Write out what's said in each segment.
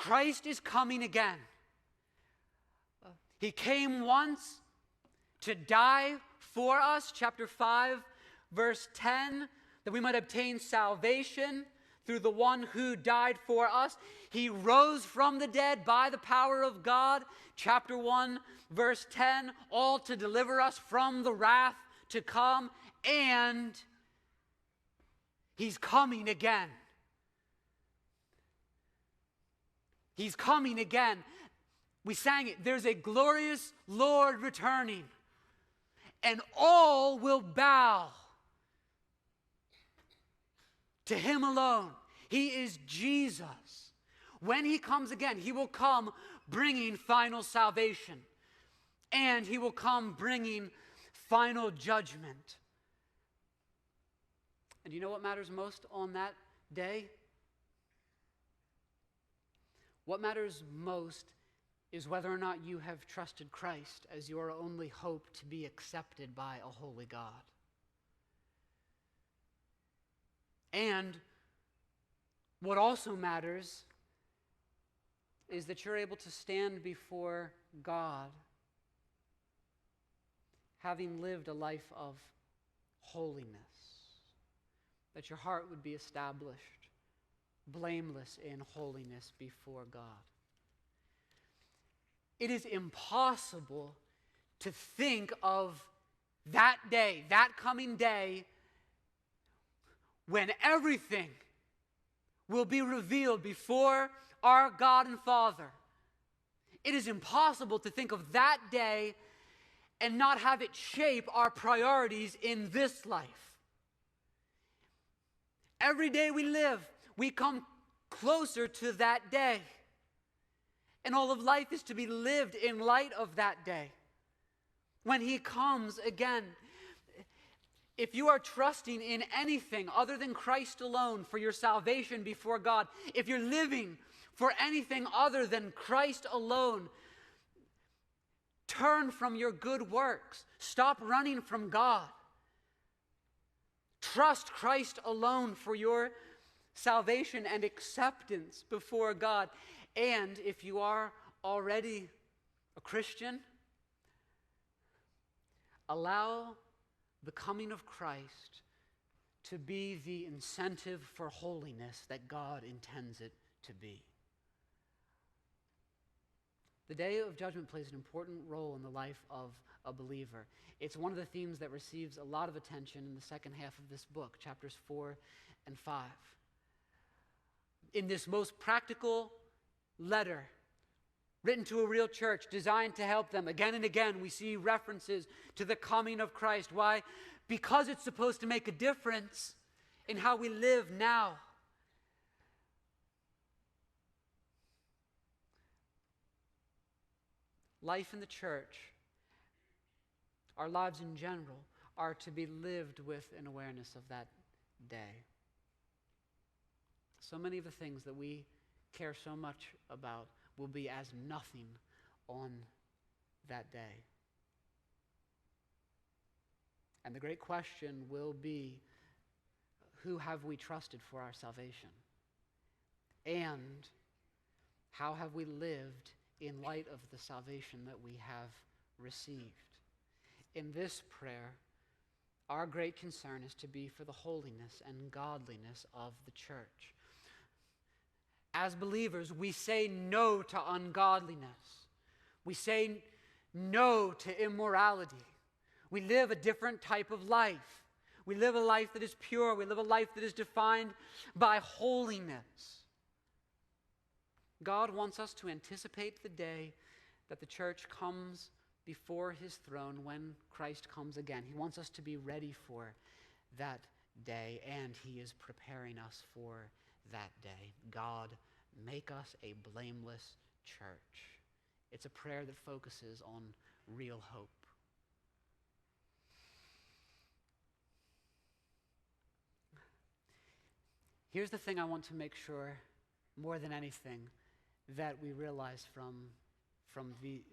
Christ is coming again. He came once to die for us, chapter 5, verse 10, that we might obtain salvation through the one who died for us. He rose from the dead by the power of God, chapter 1, verse 10, all to deliver us from the wrath to come, and He's coming again. He's coming again. We sang it, there's a glorious Lord returning, and all will bow to Him alone. He is Jesus. When He comes again, He will come bringing final salvation, and He will come bringing final judgment. And you know what matters most on that day? What matters most is whether or not you have trusted Christ as your only hope to be accepted by a holy God. And what also matters is that you're able to stand before God having lived a life of holiness, that your heart would be established blameless in holiness before God. It is impossible to think of that day, that coming day, when everything will be revealed before our God and Father. It is impossible to think of that day and not have it shape our priorities in this life. Every day we live, we come closer to that day. And all of life is to be lived in light of that day, when He comes again. If you are trusting in anything other than Christ alone for your salvation before God, if you're living for anything other than Christ alone, turn from your good works. Stop running from God. Trust Christ alone for your salvation and acceptance before God. And if you are already a Christian, allow the coming of Christ to be the incentive for holiness that God intends it to be. The day of judgment plays an important role in the life of a believer. It's one of the themes that receives a lot of attention in the second half of this book, chapters 4 and 5. In this most practical letter written to a real church designed to help them, again and again we see references to the coming of Christ. Why? Because it's supposed to make a difference in how we live now. Life in the church, our lives in general, are to be lived with an awareness of that day. So many of the things that we care so much about will be as nothing on that day. And the great question will be, who have we trusted for our salvation? And how have we lived in light of the salvation that we have received? In this prayer, our great concern is to be for the holiness and godliness of the church. As believers, we say no to ungodliness. We say no to immorality. We live a different type of life. We live a life that is pure. We live a life that is defined by holiness. God wants us to anticipate the day that the church comes before His throne when Christ comes again. He wants us to be ready for that day, and He is preparing us for that day. God, make us a blameless church. It's a prayer that focuses on real hope. Here's the thing I want to make sure, more than anything, that we realize from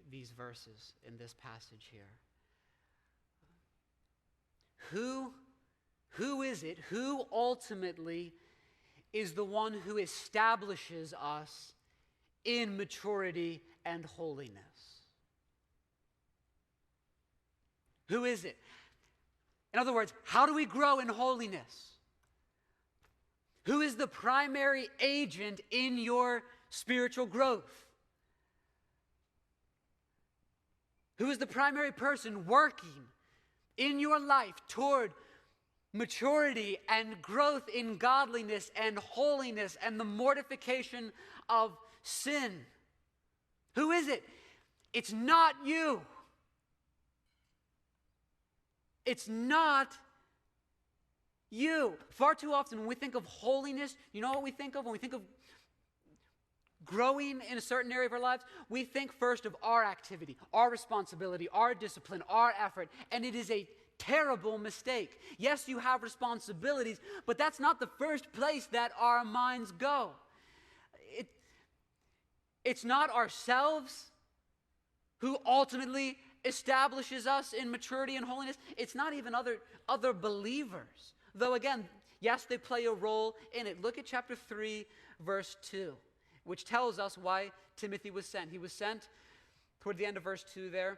these verses in this passage here. Who is it? Who ultimately is the one who establishes us in maturity and holiness? Who is it? In other words, how do we grow in holiness? Who is the primary agent in your spiritual growth? Who is the primary person working in your life toward maturity and growth in godliness and holiness and the mortification of sin? Who is it? It's not you. It's not you. Far too often when we think of holiness, you know what we think of? When we think of growing in a certain area of our lives, we think first of our activity, our responsibility, our discipline, our effort, and it is a terrible mistake. Yes, you have responsibilities, but that's not the first place that our minds go. It's not ourselves who ultimately establishes us in maturity and holiness. It's not even other believers. Though again, yes, they play a role in it. Look at chapter 3, verse 2, which tells us why Timothy was sent. He was sent toward the end of verse 2 there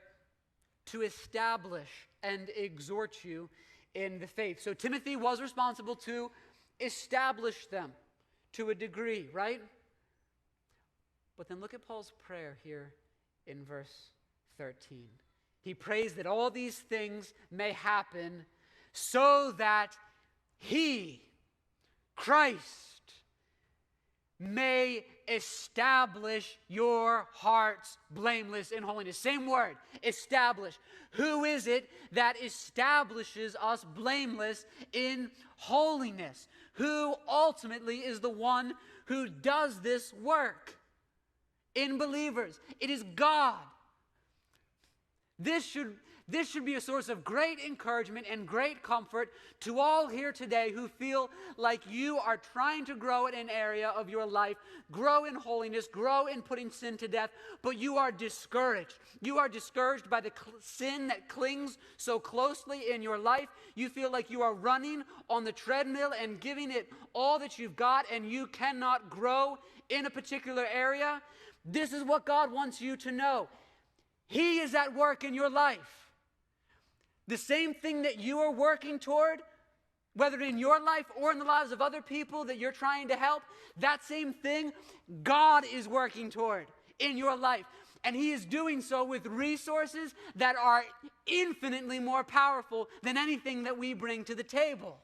to establish and exhort you in the faith. So Timothy was responsible to establish them to a degree, right? But then look at Paul's prayer here in verse 13. He prays that all these things may happen so that he, Christ, may establish your hearts blameless in holiness. Same word, establish. Who is it that establishes us blameless in holiness? Who ultimately is the one who does this work in believers? It is God. This should be a source of great encouragement and great comfort to all here today who feel like you are trying to grow in an area of your life, grow in holiness, grow in putting sin to death, but you are discouraged. You are discouraged by the sin that clings so closely in your life. You feel like you are running on the treadmill and giving it all that you've got, and you cannot grow in a particular area. This is what God wants you to know. He is at work in your life. The same thing that you are working toward, whether in your life or in the lives of other people that you're trying to help, that same thing God is working toward in your life. And He is doing so with resources that are infinitely more powerful than anything that we bring to the table.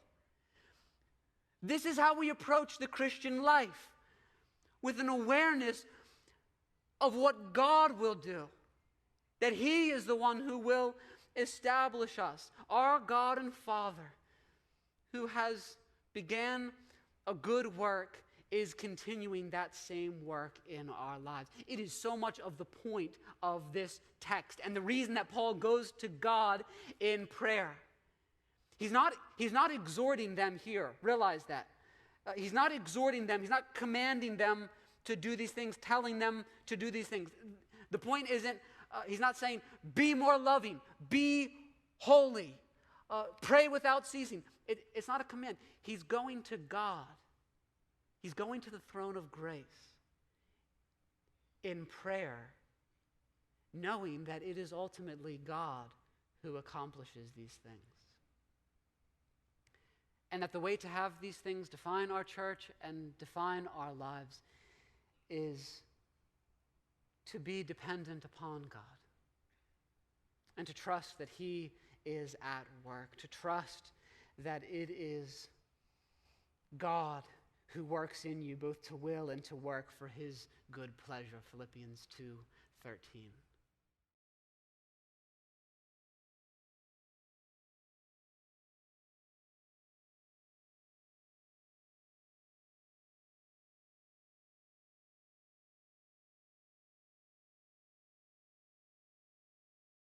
This is how we approach the Christian life, with an awareness of what God will do. That He is the one who will establish us. Our God and Father, who has began a good work, is continuing that same work in our lives. It is so much of the point of this text, and the reason that Paul goes to God in prayer. He's not exhorting them here. Realize that. He's not exhorting them. He's not commanding them to do these things, telling them to do these things. The point isn't, he's not saying, be more loving, be holy, pray without ceasing. It's not a command. He's going to God. He's going to the throne of grace in prayer, knowing that it is ultimately God who accomplishes these things. And that the way to have these things define our church and define our lives is to be dependent upon God and to trust that He is at work, to trust that it is God who works in you both to will and to work for His good pleasure, Philippians 2:13.